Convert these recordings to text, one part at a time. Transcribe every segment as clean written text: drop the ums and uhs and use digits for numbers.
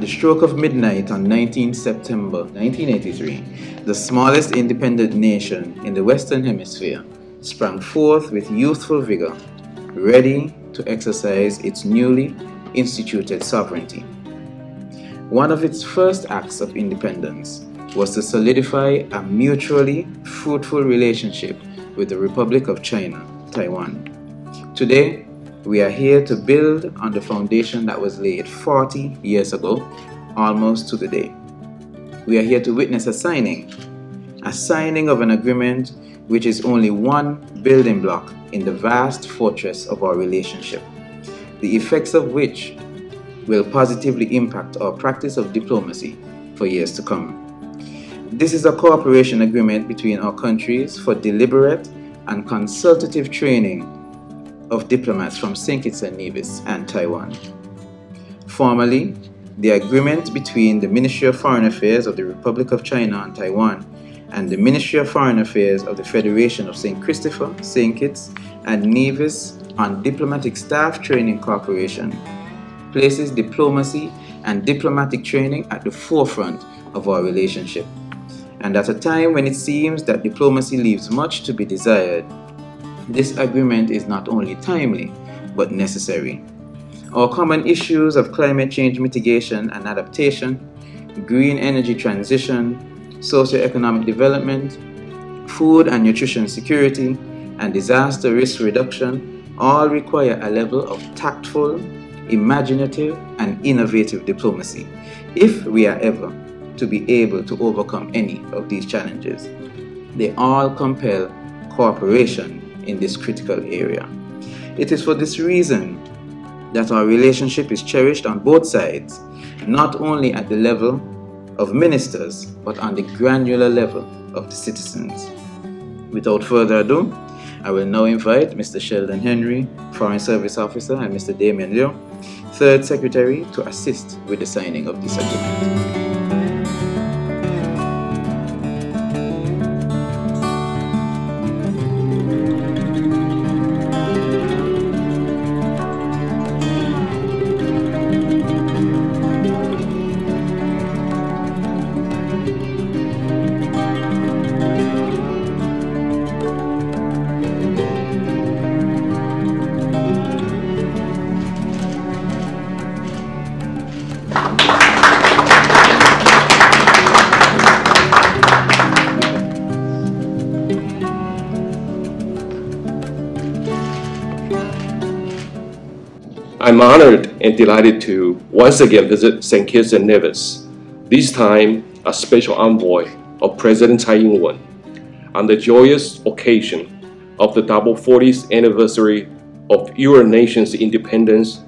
the stroke of midnight on 19 September 1983, the smallest independent nation in the Western Hemisphere sprang forth with youthful vigor, ready to exercise its newly instituted sovereignty. One of its first acts of independence was to solidify a mutually fruitful relationship with the Republic of China, Taiwan. Today, we are here to build on the foundation that was laid 40 years ago, almost to the day. We are here to witness a signing of an agreement which is only one building block in the vast fortress of our relationship, the effects of which will positively impact our practice of diplomacy for years to come. This is a cooperation agreement between our countries for deliberate and consultative training of diplomats from St. Kitts and Nevis and Taiwan. Formally, the agreement between the Ministry of Foreign Affairs of the Republic of China and Taiwan and the Ministry of Foreign Affairs of the Federation of St. Christopher, St. Kitts and Nevis on diplomatic staff training cooperation places diplomacy and diplomatic training at the forefront of our relationship. And at a time when it seems that diplomacy leaves much to be desired, this agreement is not only timely, but necessary. Our common issues of climate change mitigation and adaptation, green energy transition, socio-economic development, food and nutrition security, and disaster risk reduction all require a level of tactful, imaginative, and innovative diplomacy if we are ever to be able to overcome any of these challenges. They all compel cooperation in this critical area. It is for this reason that our relationship is cherished on both sides, not only at the level of ministers, but on the granular level of the citizens. Without further ado, I will now invite Mr. Sheldon Henry, Foreign Service Officer, and Mr. Damien Liu, Third Secretary, to assist with the signing of this agreement. I'm honored and delighted to once again visit St. Kitts and Nevis, this time as special envoy of President Tsai Ing-wen on the joyous occasion of the double 40th anniversary of your nation's independence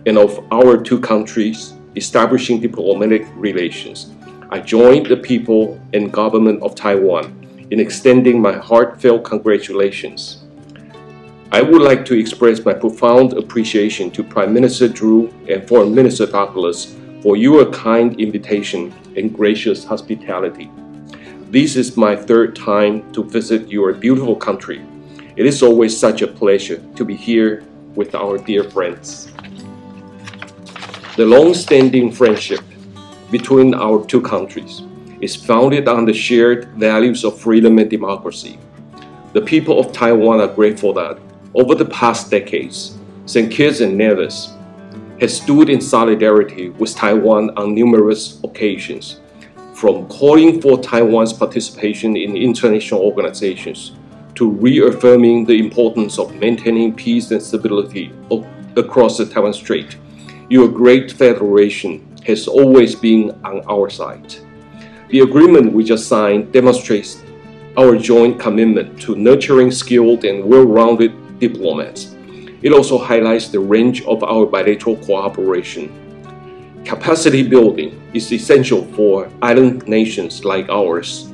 and of our two countries establishing diplomatic relations. I join the people and government of Taiwan in extending my heartfelt congratulations. I would like to express my profound appreciation to Prime Minister Drew and Foreign Minister Douglas for your kind invitation and gracious hospitality. This is my third time to visit your beautiful country. It is always such a pleasure to be here with our dear friends. The long-standing friendship between our two countries is founded on the shared values of freedom and democracy. The people of Taiwan are grateful that over the past decades, St. Kitts and Nevis has stood in solidarity with Taiwan on numerous occasions, from calling for Taiwan's participation in international organizations to reaffirming the importance of maintaining peace and stability across the Taiwan Strait. Your great federation has always been on our side. The agreement we just signed demonstrates our joint commitment to nurturing skilled and well-rounded diplomats. It also highlights the range of our bilateral cooperation. Capacity building is essential for island nations like ours.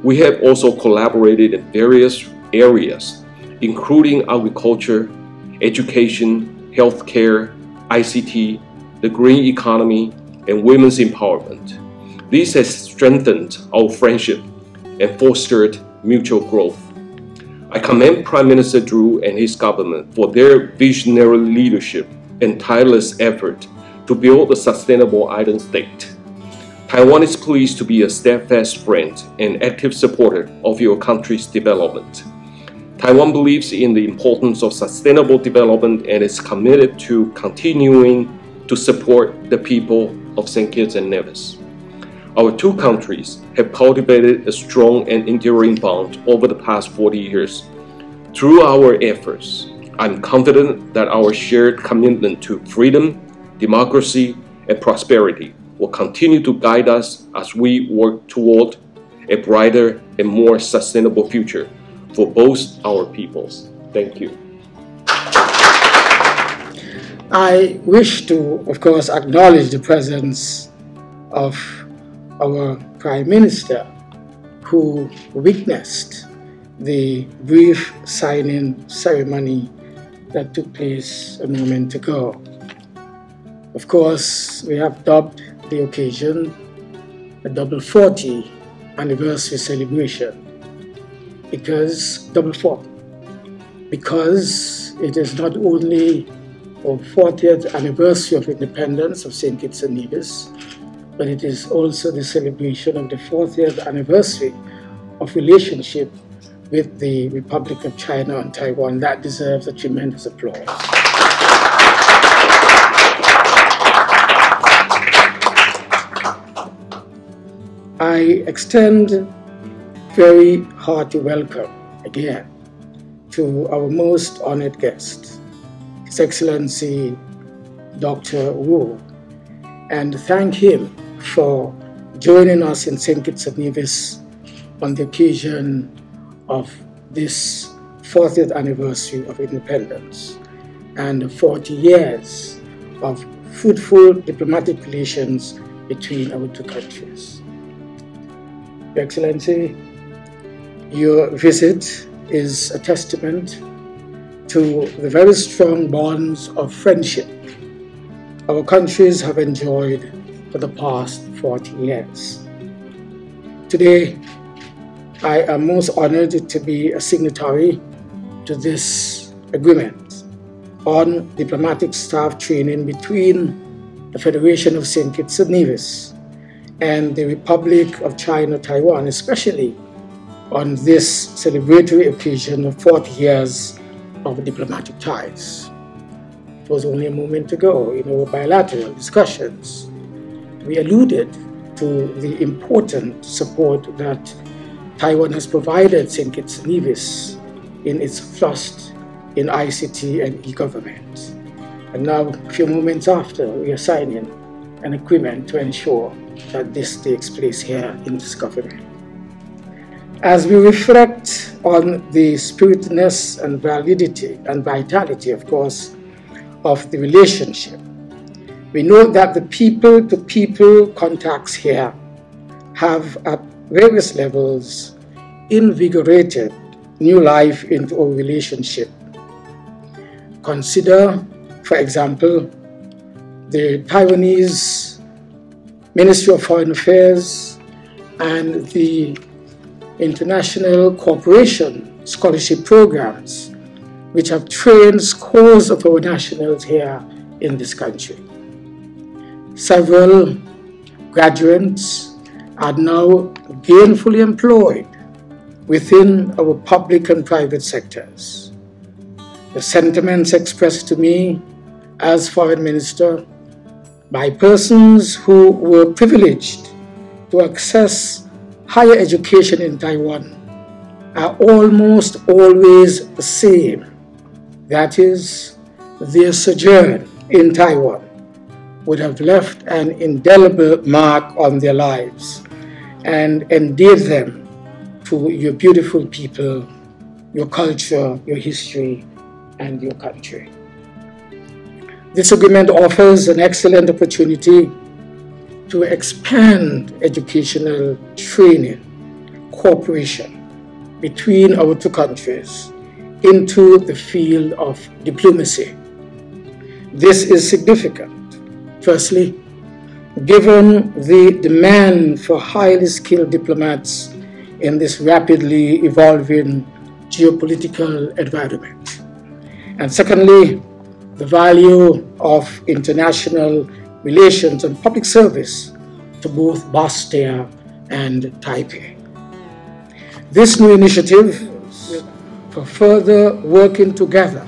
We have also collaborated in various areas, including agriculture, education, healthcare, ICT, the green economy, and women's empowerment. This has strengthened our friendship and fostered mutual growth. I commend Prime Minister Drew and his government for their visionary leadership and tireless effort to build a sustainable island state. Taiwan is pleased to be a steadfast friend and active supporter of your country's development. Taiwan believes in the importance of sustainable development and is committed to continuing to support the people of St. Kitts and Nevis. Our two countries have cultivated a strong and enduring bond over the past 40 years. Through our efforts, I'm confident that our shared commitment to freedom, democracy, and prosperity will continue to guide us as we work toward a brighter and more sustainable future for both our peoples. Thank you. I wish to, of course, acknowledge the presence of our Prime Minister, who witnessed the brief signing ceremony that took place a moment ago. Of course, we have dubbed the occasion a double 40 anniversary celebration. Because it is not only our 40th anniversary of independence of St. Kitts and Nevis, but it is also the celebration of the 40th anniversary of relationship with the Republic of China and Taiwan. That deserves a tremendous applause. I extend very hearty welcome again to our most honored guest, His Excellency Dr. Wu, and thank him for joining us in St. Kitts and Nevis on the occasion of this 40th anniversary of independence and 40 years of fruitful diplomatic relations between our two countries. Your Excellency, your visit is a testament to the very strong bonds of friendship our countries have enjoyed for the past 40 years. Today, I am most honored to be a signatory to this agreement on diplomatic staff training between the Federation of St. Kitts and Nevis and the Republic of China, Taiwan, especially on this celebratory occasion of 40 years of diplomatic ties. It was only a moment ago in our bilateral discussions, we alluded to the important support that Taiwan has provided St. Kitts and Nevis in its thrust in ICT and e-government. And now, a few moments after, we are signing an agreement to ensure that this takes place here in this government. As we reflect on the spiritedness and validity and vitality, of course, of the relationship, we know that the people-to-people contacts here have, at various levels, invigorated new life into our relationship. Consider, for example, the Taiwanese Ministry of Foreign Affairs and the international cooperation scholarship programs, which have trained scores of our nationals here in this country. Several graduates are now gainfully employed within our public and private sectors. The sentiments expressed to me as Foreign Minister by persons who were privileged to access higher education in Taiwan are almost always the same. That is, their sojourn in Taiwan would have left an indelible mark on their lives and endeared them to your beautiful people, your culture, your history, and your country. This agreement offers an excellent opportunity to expand educational training, cooperation between our two countries into the field of diplomacy. This is significant. Firstly, given the demand for highly skilled diplomats in this rapidly evolving geopolitical environment. And secondly, the value of international relations and public service to both Bastia and Taipei. This new initiative for further working together,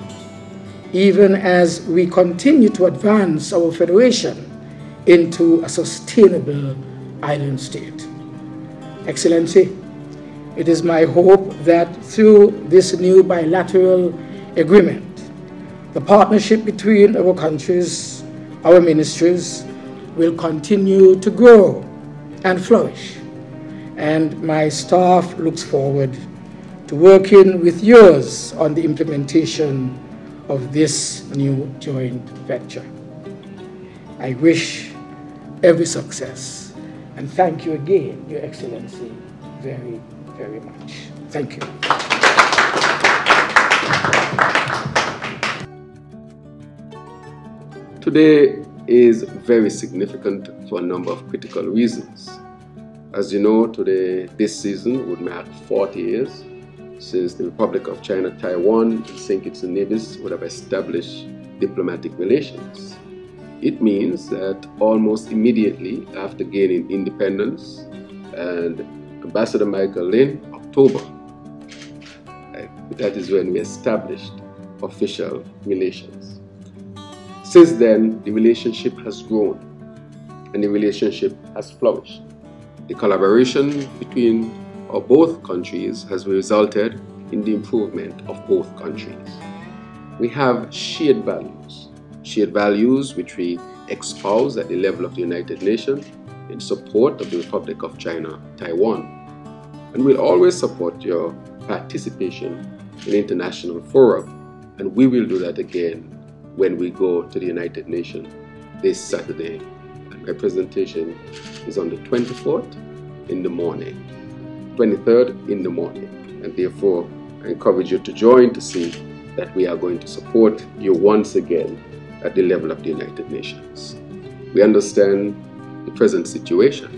even as we continue to advance our federation into a sustainable island state. Excellency, it is my hope that through this new bilateral agreement, the partnership between our countries, our ministries, will continue to grow and flourish. And my staff looks forward to working with yours on the implementation of this new joint venture. I wish every success, and thank you again, Your Excellency, very, very much. Thank you. Today is very significant for a number of critical reasons. As you know, today, this season would mark 40 years since the Republic of China, Taiwan, and St. Kitts and Nevis would have established diplomatic relations. It means that almost immediately after gaining independence and Ambassador Michael Lin, October, that is when we established official relations. Since then, the relationship has grown and the relationship has flourished. The collaboration between both countries has resulted in the improvement of both countries. We have shared values which we espouse at the level of the United Nations in support of the Republic of China, Taiwan. And we'll always support your participation in international fora, and we will do that again when we go to the United Nations this Saturday. And my presentation is on the 24th in the morning. 23rd in the morning, and therefore I encourage you to join to see that we are going to support you once again at the level of the United Nations. We understand the present situation.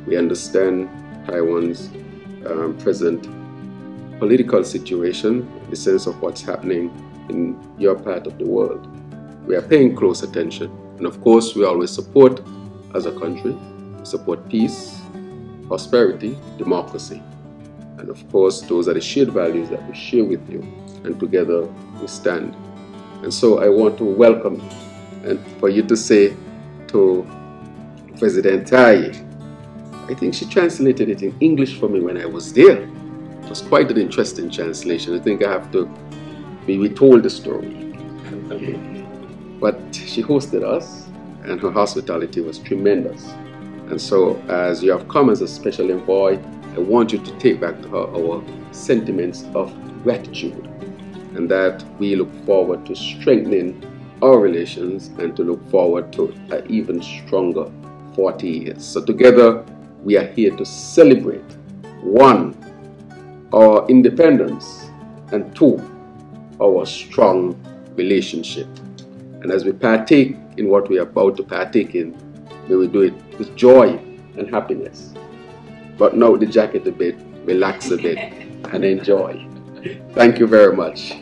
We understand Taiwan's present political situation in the sense of what's happening in your part of the world. We are paying close attention, and of course we always support as a country. We support peace, prosperity, democracy. And of course, those are the shared values that we share with you, and together we stand. And so I want to welcome you, and for you to say to President Jaushieh, I think she translated it in English for me when I was there. It was quite an interesting translation. I think I have to be retold the story. But she hosted us, and her hospitality was tremendous. And so, as you have come as a special envoy, I want you to take back to her our sentiments of gratitude, and that we look forward to strengthening our relations and to look forward to an even stronger 40 years. So together, we are here to celebrate, 1, our independence, and 2, our strong relationship. And as we partake in what we are about to partake in, may we do it with joy and happiness. But now the jacket a bit, relax a bit, and enjoy. Thank you very much.